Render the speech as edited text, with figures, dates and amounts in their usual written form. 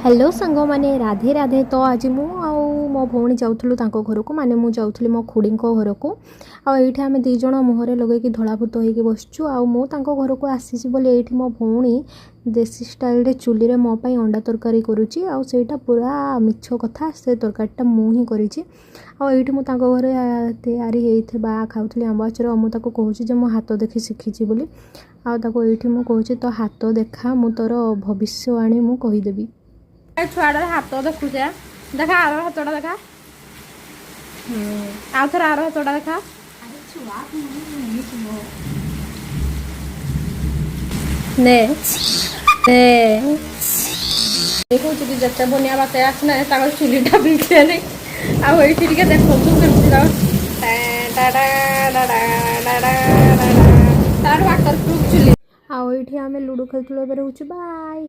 Hello सांग माने राधे राधे। तो आज मु मो भौणी जाऊँ घर को माने मु जाऊँ मो खुड़ी घर को आठ आम दीज मुहर लगे धलाभूत हो बसचु मु घर को आसी बोली मो भौणी देसी स्टाइल चुली रे मो पाई अंडा तरकारी करुच्ची आईटा पूरा मिछ कथा से तरकारीटा मुझे करी मु घर तैयारी होता खाऊली आंब आचर मुझे कहूँ मो हाथ देखी शिखी बोली आईटी मुझे कहूँ तो हाथ देखा मु तोर भविष्यवाणी मु कहीदेवी। छुआड़ हाथ देखु देखा आर हाथटा देखा आउ थे आर हाथटा देखा ने कहूँ कि जिते बनिया बात आसना चुलीटा बिल्कुल नहीं आई देखो तार वाटर प्रूफ चुली आम लुडो खेलुँ। बाय।